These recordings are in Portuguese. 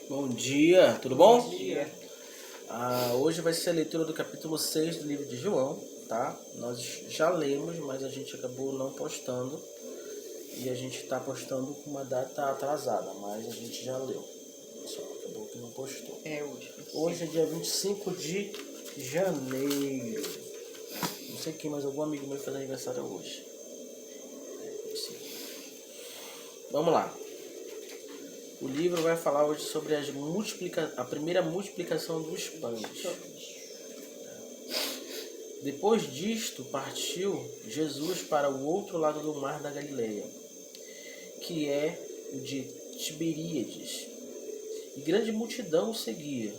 Bom dia, tudo bom? Bom dia. Hoje vai ser a leitura do capítulo 6 do livro de João, tá? Nós já lemos, mas a gente acabou não postando. E a gente está postando com uma data atrasada, mas a gente já leu. Só acabou que não postou. Hoje. Hoje é dia 25 de janeiro. Não sei quem, mas algum amigo meu faz aniversário hoje. Vamos lá. O livro vai falar hoje sobre a primeira multiplicação dos pães. Depois disto, partiu Jesus para o outro lado do mar da Galileia, que é o de Tiberíades. E grande multidão o seguia,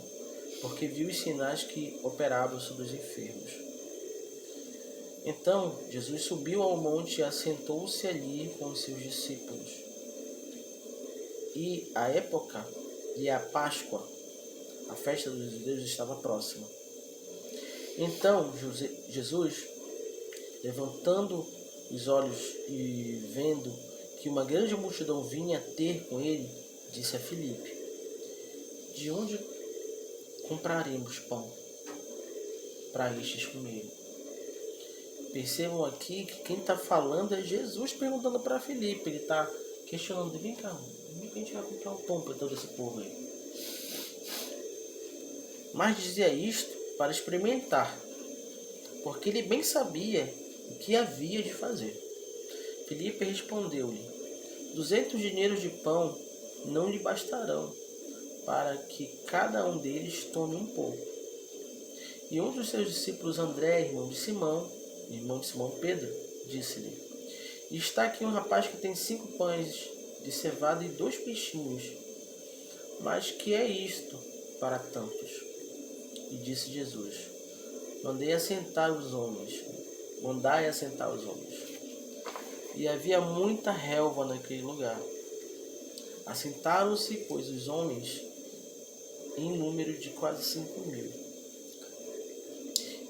porque viu os sinais que operavam sobre os enfermos. Então, Jesus subiu ao monte e assentou-se ali com os seus discípulos. E a Páscoa, a festa dos judeus, estava próxima. Então Jesus, levantando os olhos e vendo que uma grande multidão vinha ter com ele, disse a Filipe: de onde compraremos pão para estes comerem? Percebam aqui que quem está falando é Jesus perguntando para Filipe. Ele está questionando: vem cá, como é que a gente vai comprar um pão para todo esse povo aí? Mas dizia isto para experimentar, porque ele bem sabia o que havia de fazer. Filipe respondeu-lhe: 200 dinheiros de pão não lhe bastarão, para que cada um deles tome um pouco. E um dos seus discípulos, André, irmão de Simão Pedro, disse-lhe: está aqui um rapaz que tem 5 pães de cevada e 2 peixinhos. Mas que é isto para tantos? E disse Jesus: mandai assentar os homens. E havia muita relva naquele lugar. Assentaram-se, pois, os homens em número de quase 5.000.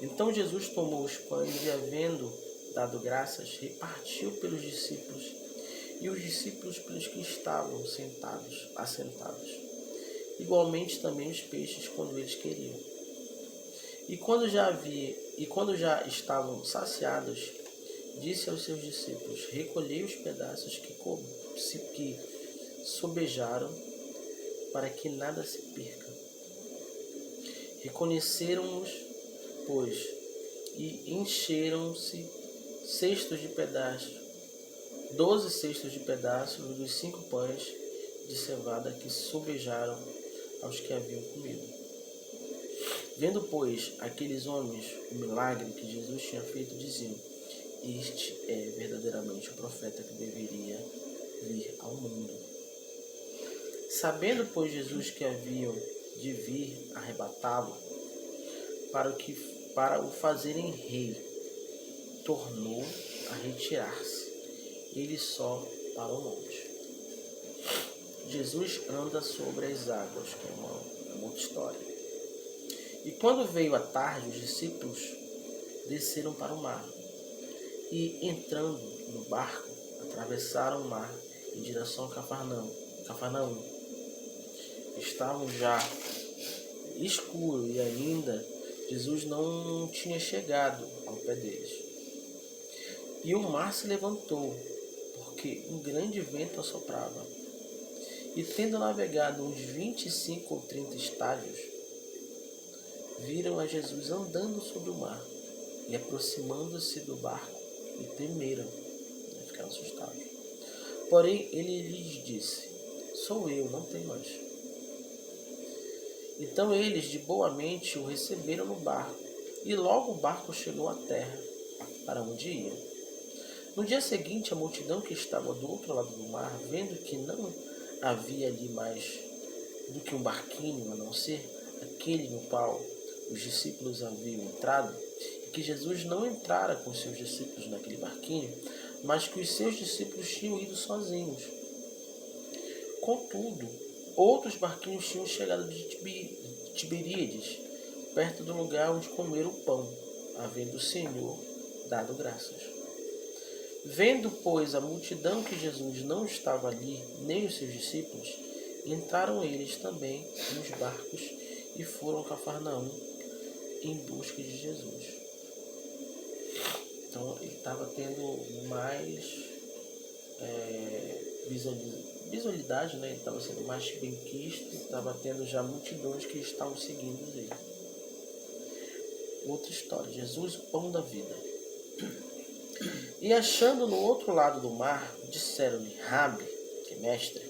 Então Jesus tomou os pães e, havendo dado graças, repartiu pelos discípulos, e os discípulos pelos que estavam assentados. Igualmente também os peixes, quando eles queriam. E quando já estavam saciados, disse aos seus discípulos: recolhei os pedaços que sobejaram, para que nada se perca. Reconheceram-nos, pois, e encheram-se 12 cestos de pedaços dos 5 pães de cevada que sobejaram aos que haviam comido. Vendo, pois, aqueles homens o milagre que Jesus tinha feito, diziam: este é verdadeiramente o profeta que deveria vir ao mundo. Sabendo, pois, Jesus que haviam de vir arrebatá-lo para o fazerem rei, tornou a retirar-se, ele só para o monte. Jesus anda sobre as águas, que é uma outra história. E quando veio a tarde, os discípulos desceram para o mar e, entrando no barco, atravessaram o mar em direção a Cafarnaum. Estavam já escuro e ainda Jesus não tinha chegado ao pé deles. E o mar se levantou, porque um grande vento assoprava. E tendo navegado uns 25 ou 30 estádios, viram a Jesus andando sobre o mar e aproximando-se do barco, e temeram, ficaram assustados. Porém ele lhes disse: sou eu, não temas. Então eles de boa mente o receberam no barco, e logo o barco chegou à terra, para onde ia. No dia seguinte, a multidão que estava do outro lado do mar, vendo que não havia ali mais do que um barquinho, a não ser aquele no qual os discípulos haviam entrado, e que Jesus não entrara com seus discípulos naquele barquinho, mas que os seus discípulos tinham ido sozinhos. Contudo, outros barquinhos tinham chegado de Tiberíades, perto do lugar onde comeram o pão, havendo o Senhor dado graças. Vendo, pois, a multidão que Jesus não estava ali, nem os seus discípulos, entraram eles também nos barcos e foram a Cafarnaum em busca de Jesus. Então ele estava tendo mais visualidade, né? Ele estava sendo mais bem quisto, estava tendo já multidões que estavam seguindo ele. Outra história, Jesus, o pão da vida. E achando no outro lado do mar, disseram-lhe: Rabi, que é mestre,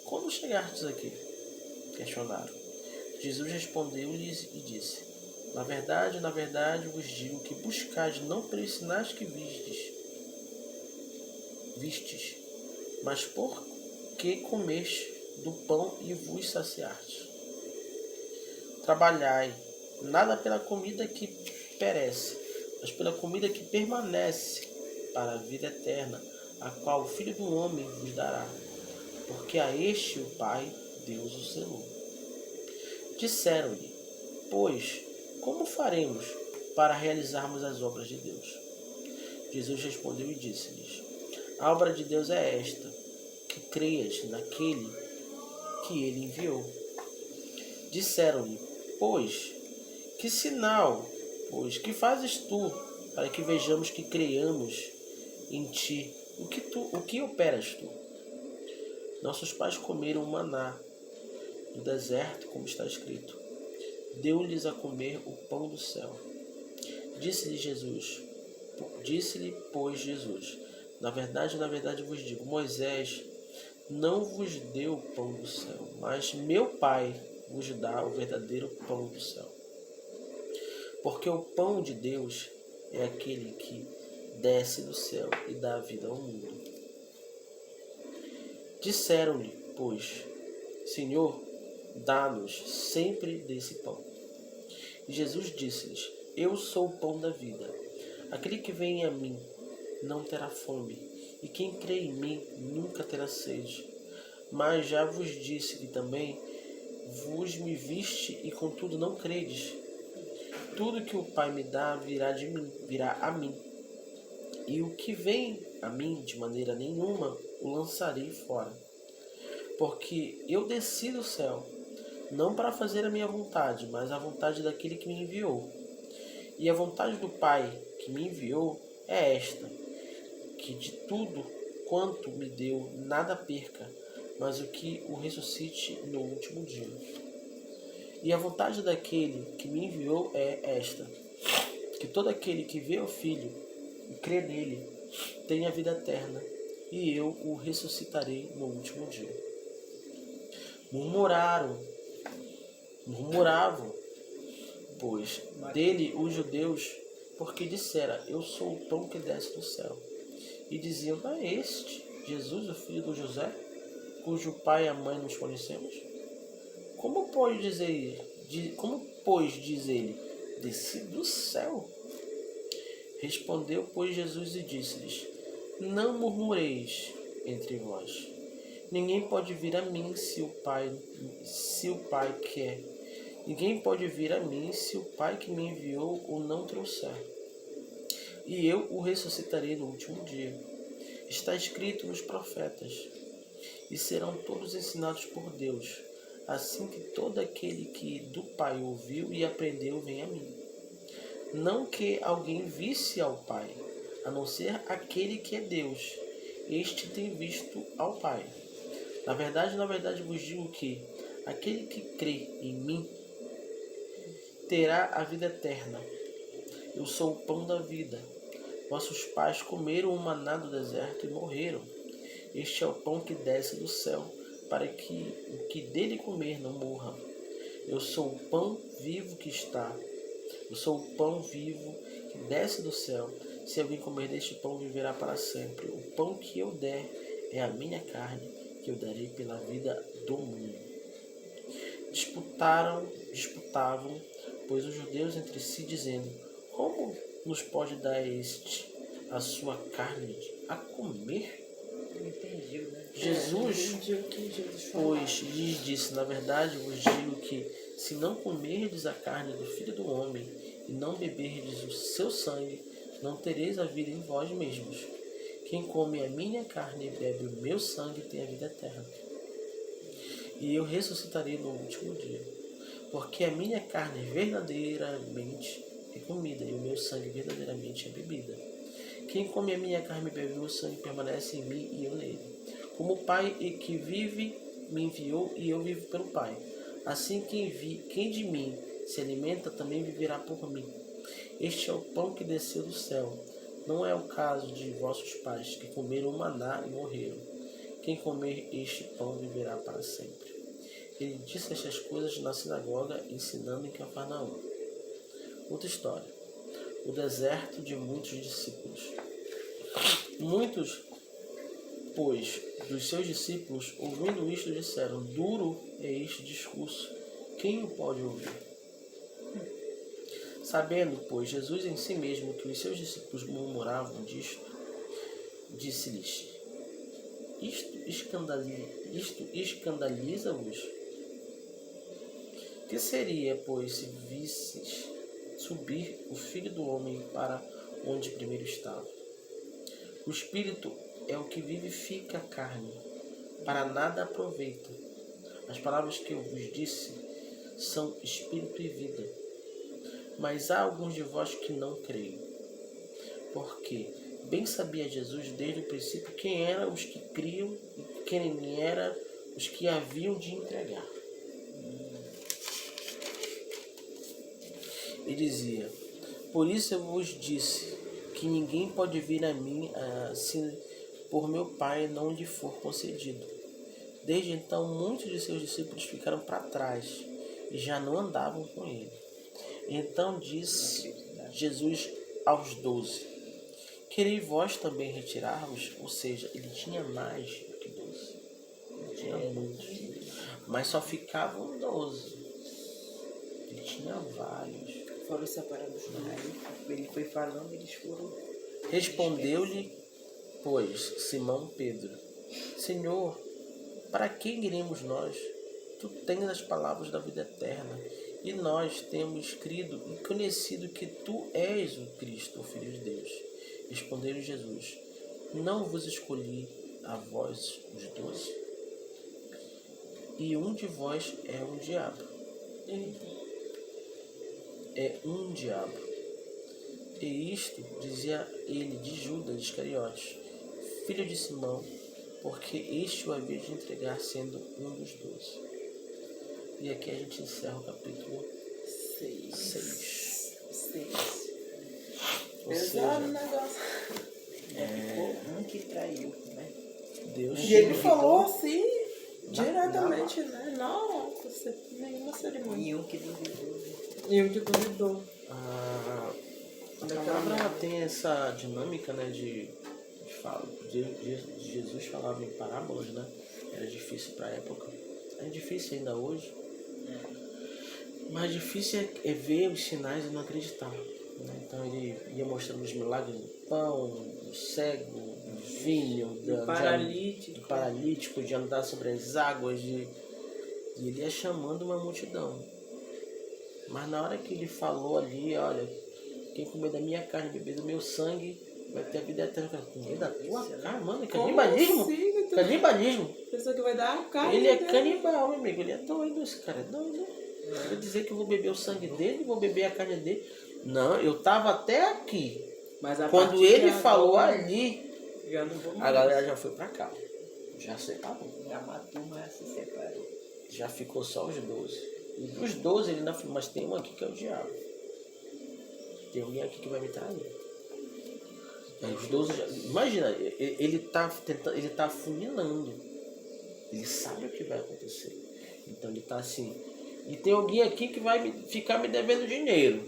quando chegastes aqui? Questionaram. Jesus respondeu-lhes e disse: na verdade, vos digo que buscais não pelos sinais que vistes, mas porque comeste do pão e vos saciastes. Trabalhai, nada pela comida que perece, mas pela comida que permanece para a vida eterna, a qual o Filho do Homem vos dará, porque a este o Pai, Deus o selou. Disseram-lhe, pois, como faremos para realizarmos as obras de Deus? Jesus respondeu e disse-lhes, a obra de Deus é esta, que creias naquele que ele enviou. Disseram-lhe, pois, que sinal, que fazes tu, para que vejamos que creiamos em ti? O que operas tu? Nossos pais comeram maná no deserto, como está escrito. Deu-lhes a comer o pão do céu. Disse-lhe, pois, Jesus, na verdade vos digo, Moisés não vos deu o pão do céu, mas meu Pai vos dá o verdadeiro pão do céu. Porque o pão de Deus é aquele que desce do céu e dá vida ao mundo. Disseram-lhe, pois, Senhor, dá-nos sempre desse pão. E Jesus disse-lhes, eu sou o pão da vida. Aquele que vem a mim não terá fome, e quem crê em mim nunca terá sede. Mas já vos disse que também vos me viste e contudo não credes. Tudo que o Pai me dá virá a mim. E o que vem a mim de maneira nenhuma o lançarei fora. Porque eu desci do céu, não para fazer a minha vontade, mas a vontade daquele que me enviou. E a vontade do Pai que me enviou é esta, que de tudo quanto me deu nada perca, mas o que o ressuscite no último dia. E a vontade daquele que me enviou é esta, que todo aquele que vê o Filho e crê nele tenha vida eterna, e eu o ressuscitarei no último dia. Murmuravam, pois, dele os judeus, porque dissera, eu sou o pão que desce do céu. E diziam, não é este Jesus, o filho do José, cujo pai e a mãe nos conhecemos? Como, pois, diz ele, desci do céu? Respondeu, pois, Jesus e disse-lhes, não murmureis entre vós. Ninguém pode vir a mim se o Pai quer. Ninguém pode vir a mim se o Pai que me enviou o não trouxer. E eu o ressuscitarei no último dia. Está escrito nos profetas. E serão todos ensinados por Deus, assim que todo aquele que do Pai ouviu e aprendeu vem a mim. Não que alguém visse ao Pai, a não ser aquele que é Deus. Este tem visto ao Pai. Na verdade vos digo que aquele que crê em mim terá a vida eterna. Eu sou o pão da vida. Vossos pais comeram o maná do deserto e morreram. Este é o pão que desce do céu, para que o que dele comer não morra. Eu sou o pão vivo Eu sou o pão vivo que desce do céu. Se alguém comer deste pão, viverá para sempre. O pão que eu der é a minha carne, que eu darei pela vida do mundo. Disputavam, pois, os judeus entre si, dizendo, como nos pode dar este a sua carne a comer? Não entendi, né? Jesus, pois, lhes disse, na verdade vos digo que, se não comerdes a carne do Filho do Homem e não beberdes o seu sangue, não tereis a vida em vós mesmos. Quem come a minha carne e bebe o meu sangue tem a vida eterna. e eu ressuscitarei no último dia. Porque a minha carne verdadeiramente é comida, e o meu sangue verdadeiramente é bebida. Quem come a minha carne e bebe o meu sangue permanece em mim e eu nele. Como o Pai que vive me enviou e eu vivo pelo Pai. Assim quem de mim se alimenta também viverá por mim. Este é o pão que desceu do céu. Não é o caso de vossos pais, que comeram o maná e morreram. Quem comer este pão viverá para sempre. Ele disse estas coisas na sinagoga, ensinando em Cafarnaum. Outra história. O deserto de muitos discípulos. Muitos, pois, dos seus discípulos, ouvindo isto, disseram: duro é este discurso. Quem o pode ouvir? Sabendo, pois, Jesus em si mesmo que os seus discípulos murmuravam disto, disse-lhes: Isto escandaliza-vos? Que seria, pois, se visses subir o Filho do Homem para onde primeiro estava? O Espírito é o que vivifica a carne, para nada aproveita. As palavras que eu vos disse são Espírito e vida. Mas há alguns de vós que não creem. Porque bem sabia Jesus desde o princípio quem eram os que criam e quem eram os que haviam de entregar. E dizia: por isso eu vos disse que ninguém pode vir a mim se por meu Pai não lhe for concedido. Desde então muitos de seus discípulos ficaram para trás e já não andavam com ele. Então disse Jesus aos 12: quereis vós também retirar-vos? Ou seja, ele tinha mais do que 12. Ele tinha muitos. Mas só ficavam 12. Ele tinha vários. Foram separados do marido. Ele foi falando, eles foram. Respondeu-lhe, pois, Simão Pedro: Senhor, para quem iremos nós? Tu tens as palavras da vida eterna, e nós temos crido e conhecido que tu és o Cristo, o Filho de Deus. Respondeu-lhe Jesus: não vos escolhi a vós os 12? E um de vós é um diabo. É um diabo. E isto dizia ele de Judas Iscariotes, filho de Simão, porque este o havia de entregar sendo um dos 12. E aqui a gente encerra o capítulo 6. Ou seja, negócio. Um que traiu, né? Deus E ele tinha falou dito- assim, diretamente, né? Não, nenhuma cerimônia. E um que duvidou. E um que duvidou. A palavra ela tem essa dinâmica, né, de Jesus falava em parábolas, né? Era difícil para a época. É difícil ainda hoje. Mas difícil é ver os sinais e não acreditar. Né? Então ele ia mostrando os milagres do pão, do cego, do vinho, Do paralítico. de andar sobre as águas, e ele ia chamando uma multidão. Mas na hora que ele falou ali, olha, quem comer da minha carne e beber do meu sangue vai ter a vida eterna. Comer da tua carne, mano, é canibalismo. Assim, Canibalismo. pessoa que vai dar a carne. Ele é dele. canibal, meu amigo. Ele é doido, esse cara é doido. Vou dizer que eu vou beber o sangue dele, vou beber a carne dele. Não, eu tava até aqui. Mas a Quando partir ele de falou agora, ali, já não vou a mais. galera já foi pra cá. Já separou. A turma já se separou. Já ficou só os 12. E dos 12 ele ainda falou, mas tem um aqui que é o diabo. Tem alguém aqui que vai me trair. Aí os 12 já, imagina, ele tá tentando, ele tá afunilando. Ele sabe o que vai acontecer. Então ele tá assim. E tem alguém aqui que vai ficar me devendo dinheiro.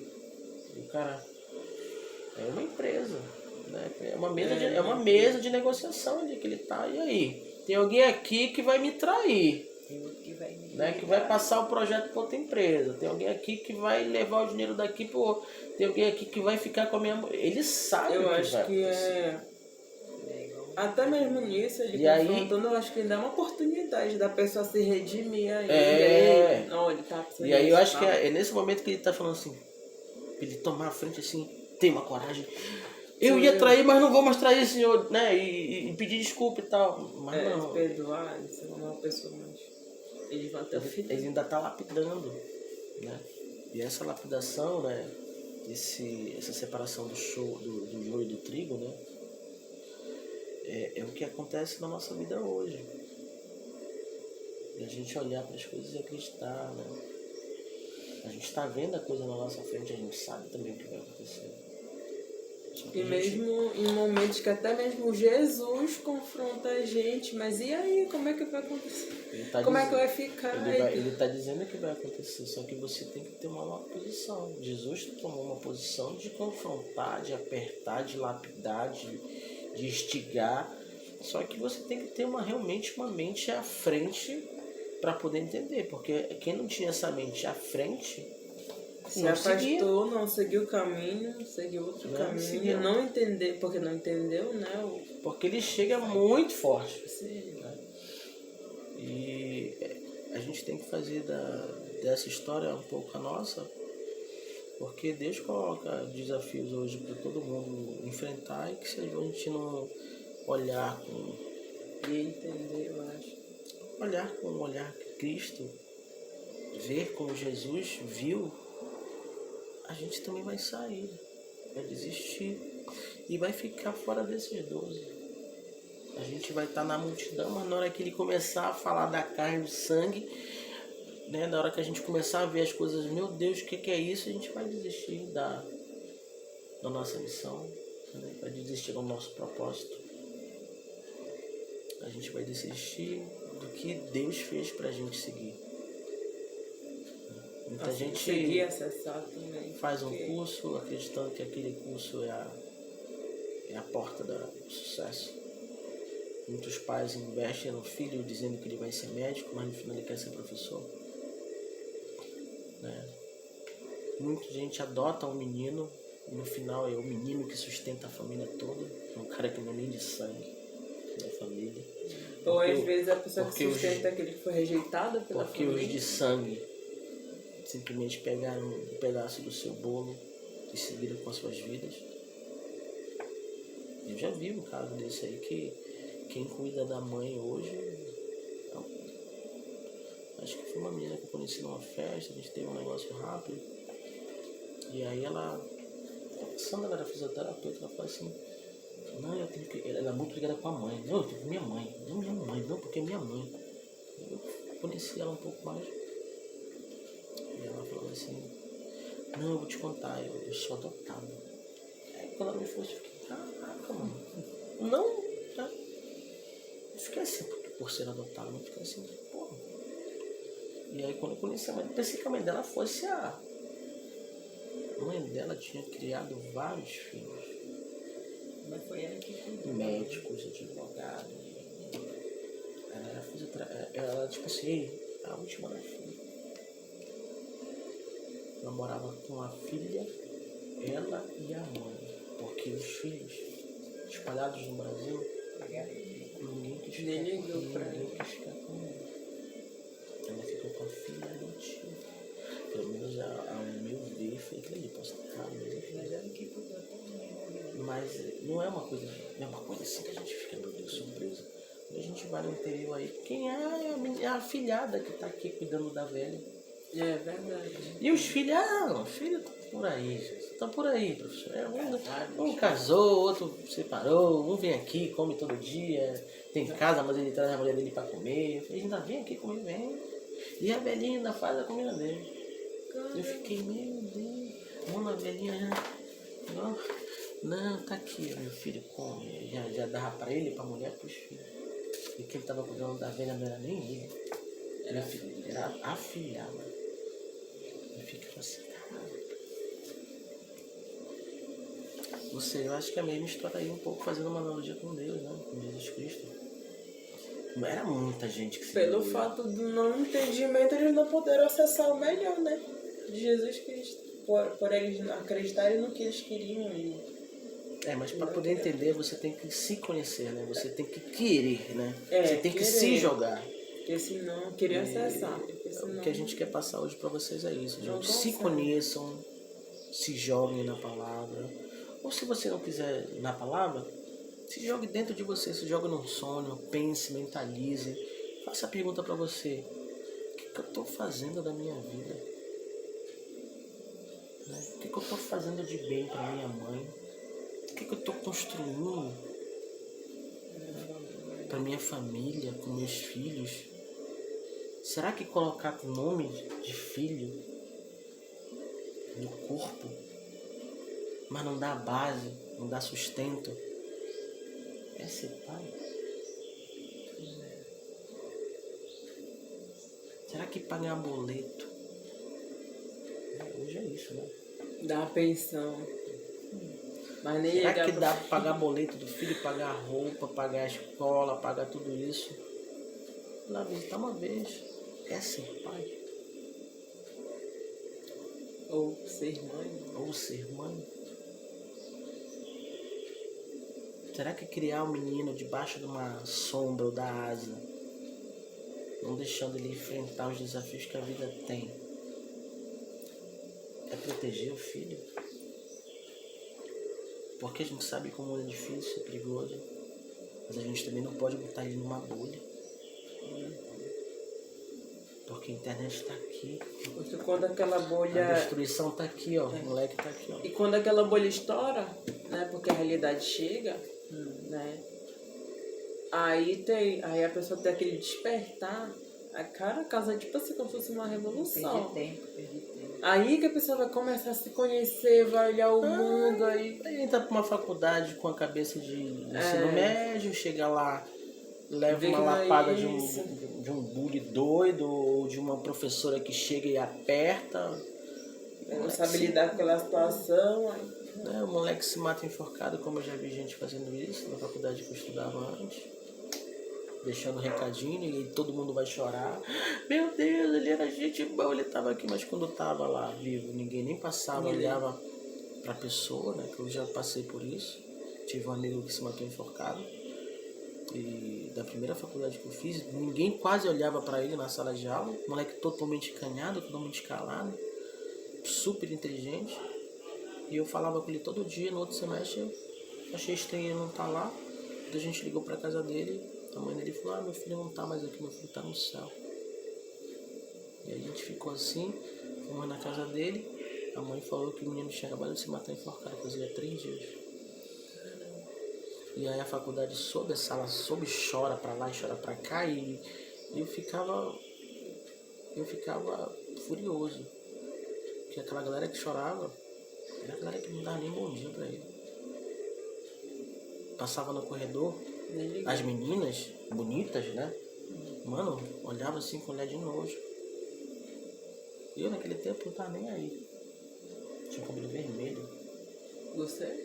E o cara, é uma empresa, né? É uma mesa de negociação ali que ele tá. E aí? Tem alguém aqui que vai me trair. Tem outro que vai me Né, que vai passar o projeto para outra empresa. Tem alguém aqui que vai levar o dinheiro daqui para outro. Tem alguém aqui que vai ficar com a minha... Ele sabe Eu o que acho vai que acontecer. até mesmo nisso, ele E aí- confrontando, eu acho que dá uma oportunidade da pessoa se redimir aí. É. Não, ele tá precisando E aí eu disso, acho que tá? é nesse momento que ele tá falando assim, pra ele tomar a frente assim, tem uma coragem. Eu ia trair, mas não vou mais trair, senhor, né? E pedir desculpa e tal. Mas não. Perdoar, ele ser uma pessoa mais... Eles vão até o fim. Ele ainda está lapidando, né? E essa lapidação, né? Essa separação do joio e do trigo, né? É o que acontece na nossa vida hoje. E a gente olhar para as coisas e acreditar, né? A gente está vendo a coisa na nossa frente, a gente sabe também o que vai acontecer. E mesmo em momentos que até mesmo Jesus confronta a gente, mas e aí, como é que vai acontecer? Como é que vai ficar? Ele está dizendo que vai acontecer, só que você tem que tomar uma posição. Jesus tomou uma posição de confrontar, de apertar, de lapidar, de instigar. Só que você tem que ter realmente uma mente à frente para poder entender, porque quem não tinha essa mente à frente se afastou, não seguiu o caminho, seguiu outro caminho, não entender, porque não entendeu, né? Porque ele chega muito forte. Né? E a gente tem que fazer dessa história um pouco a nossa, porque Deus coloca desafios hoje para todo mundo enfrentar, e que se a gente não olhar e entender, eu acho. Olhar com o olhar que Cristo, ver como Jesus viu, a gente também vai sair, vai desistir e vai ficar fora desses 12. A gente vai estar na multidão, mas na hora que ele começar a falar da carne e do sangue, né, na hora que a gente começar a ver as coisas, meu Deus, o que é isso? A gente vai desistir da nossa missão, né, vai desistir do nosso propósito. A gente vai desistir do que Deus fez pra gente seguir. Muita gente acessar também, faz um curso acreditando que aquele curso é a porta do sucesso. Muitos pais investem no filho dizendo que ele vai ser médico, mas no final ele quer ser professor. Né? Muita gente adota um menino e no final é o menino que sustenta a família toda. É um cara que não é nem de sangue da família. Ou às vezes a pessoa que sustenta aquele que foi rejeitado pela família. Porque os de sangue simplesmente pegaram um pedaço do seu bolo e seguiram com as suas vidas. Eu já vi um caso desse aí que quem cuida da mãe hoje, acho que foi uma menina que eu conheci numa festa, a gente teve um negócio rápido, e aí ela era fisioterapeuta, ela falou assim, não, eu tenho que. Ela é muito ligada com a mãe, não, eu tenho que minha mãe, não, porque é minha mãe. Eu conheci ela um pouco mais. E ela falou assim, não, eu vou te contar, eu sou adotada. Aí quando ela me falou, eu fiquei, caraca, mano. Não, tá? Eu fiquei assim, por ser adotada, eu fiquei assim, porra. E aí quando eu conheci a mãe, pensei que a mãe dela fosse a mãe dela tinha criado vários filhos. Mas foi ela que cuidou. Médicos, advogados. Ela tipo assim, a última da filha. Ela morava com a filha, ela e a mãe. Porque os filhos espalhados no Brasil, ninguém quis ficar com ela. Ela ficou com a filha adotiva. Pelo menos ao meu ver foi aquilo ali, posso estar errado, mas enfim. Mas ela que cuidou também. Mas não é uma coisa assim que a gente fica, meu Deus, surpresa. Quando a gente vai no interior aí, quem é a filhada que tá aqui cuidando da velha. É verdade. E os filhos, os filhos estão por aí, estão por aí, professor. Um casou, outro separou, um vem aqui, come todo dia, tem casa, mas ele traz a mulher dele para comer. Ele ainda vem aqui comer, vem. E a velhinha ainda faz a comida dele. Eu fiquei, meu Deus, mano, a velhinha já. Não, tá aqui, meu filho, come. Já dava pra ele, pra mulher, pros filhos. E quem tava cuidando da velha não era nem ele. Era a filhada. Eu fiquei assim, caralho. Eu acho que é a mesma história aí, um pouco fazendo uma analogia com Deus, né? Com Jesus Cristo. Não era muita gente que se pelo fato do não entendimento, eles não puderam acessar o melhor, né? De Jesus Cristo. Por eles não acreditarem no que eles queriam e... mas para poder entender, você tem que se conhecer, né? Você tem que querer, né? Você tem que querer. se jogar. Porque senão, queria acessar. Senão... O que a gente quer passar hoje para vocês é isso, gente. Não Se consegue. conheçam, se joguem na palavra. Ou se você não quiser na palavra, se jogue dentro de você, se jogue num sonho, pense, mentalize. Faça a pergunta para você. que eu estou fazendo da minha vida? Né? O que eu estou fazendo de bem para minha mãe? O que eu estou construindo para minha família, com meus filhos? Será que colocar o nome de filho no corpo, mas não dá base, não dá sustento, é ser pai? Será que pagar boleto? Hoje é isso, né? Dá uma pensão. Mas nem Será ligar que pro dá para pagar boleto do filho, pagar roupa, pagar a escola, pagar tudo isso? Lá visitar uma vez. É ser pai. Ou ser mãe. Ou ser mãe. Será que criar um menino debaixo de uma sombra ou da asa, não deixando ele enfrentar os desafios que a vida tem, é proteger o filho? Porque a gente sabe como é difícil, é perigoso, mas a gente também não pode botar ele numa bolha. Porque a internet está aqui. Porque quando aquela bolha... A destruição está aqui, ó. O moleque está aqui, ó. E quando aquela bolha estoura, né? Porque a realidade chega, né? Aí a pessoa tem aquele despertar. A cara casa tipo assim, como se fosse uma revolução. Perdi tempo. Aí que a pessoa vai começar a se conhecer, vai olhar o mundo aí. Aí entra pra uma faculdade com a cabeça de ensino médio, chega lá, leva Vê uma que não é lapada isso. de um bully doido, ou de uma professora que chega e aperta. Não sabe lidar com aquela situação. Aí... Né? O moleque se mata enforcado, como eu já vi gente fazendo isso na faculdade que eu estudava antes. Deixando um recadinho e todo mundo vai chorar. Meu Deus, ele era gente boa, ele estava aqui, mas quando estava lá vivo, ninguém nem passava, olhava para a pessoa, né? Que eu já passei por isso. Tive um amigo que se matou enforcado. E da primeira faculdade que eu fiz, ninguém quase olhava para ele na sala de aula. Moleque totalmente canhado, totalmente calado, super inteligente. E eu falava com ele todo dia. No outro semestre eu achei estranho ele não estar lá. Então a gente ligou para casa dele. A mãe dele falou: meu filho não tá mais aqui, meu filho tá no céu. E a gente ficou assim, fomos na casa dele. A mãe falou que o menino tinha acabado de se matar enforcado, fazia 3 dias. E aí a faculdade soube, a sala soube, chora pra lá e chora pra cá. E eu ficava furioso. Porque aquela galera que chorava era a galera que não dava nem bom dia pra ele. Passava no corredor, as meninas bonitas, né? Mano, olhava assim com olhar de nojo. E eu naquele tempo não tava nem aí. Tinha cabelo vermelho. Você?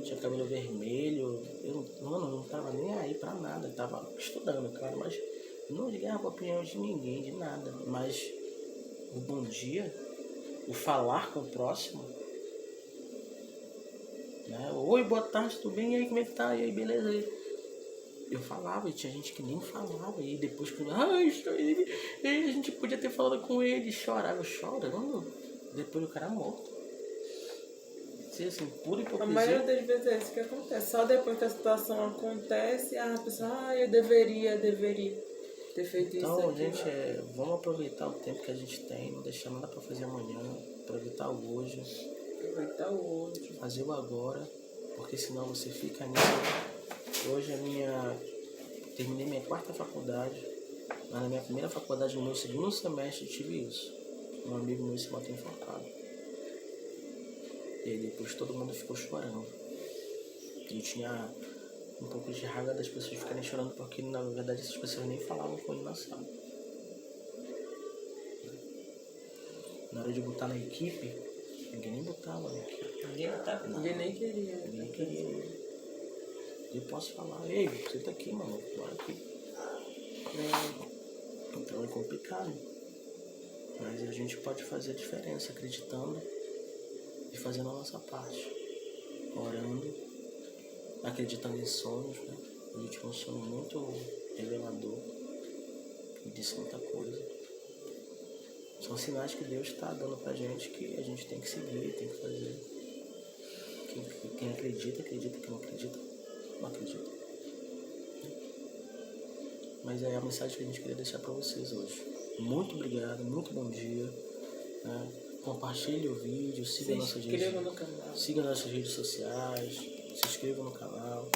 Tinha cabelo vermelho. Mano, não tava nem aí pra nada. Eu tava estudando, claro, mas não ligava pra opinião de ninguém, de nada. Mas o bom dia, o falar com o próximo, né? Oi, boa tarde, tudo bem? E aí, como é que tá? E aí, beleza? Eu falava, e tinha gente que nem falava. E depois que a gente podia ter falado com ele, chorava, chorando. Depois o cara morto. Assim, pura hipocrisia. A maioria das vezes é isso que acontece. Só depois que a situação acontece, a pessoa, eu deveria ter feito então, isso aqui. Gente, vamos aproveitar o tempo que a gente tem, não deixar nada pra fazer amanhã, aproveitar o hoje. Fazer o agora, porque senão você fica nisso. Hoje terminei minha 4ª faculdade, mas na minha primeira faculdade, no meu 2º semestre, eu tive isso. Um amigo meu se matou enforcado. E aí depois todo mundo ficou chorando. E tinha um pouco de raiva das pessoas ficarem chorando, porque na verdade essas pessoas nem falavam com ele na sala. Na hora de botar na equipe, ninguém nem botava na equipe. Ninguém nem queria. Ninguém queria. Eu posso falar: ei, você tá aqui, mano, bora aqui. Então é complicado. Mas a gente pode fazer a diferença acreditando e fazendo a nossa parte. Orando, acreditando em sonhos, né? A gente tem um sonho muito revelador e disse muita coisa. São sinais que Deus está dando pra gente que a gente tem que seguir, tem que fazer. Quem acredita, acredita. Quem não acredita, não acredita. mas é a mensagem que a gente queria deixar para vocês hoje. Muito obrigado, muito bom dia. Né? Compartilhe o vídeo, siga nossas redes sociais, se inscreva no canal.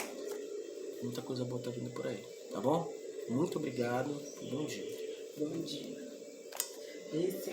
Muita coisa boa tá vindo por aí, tá bom? Muito obrigado e bom dia. Bom dia. Esse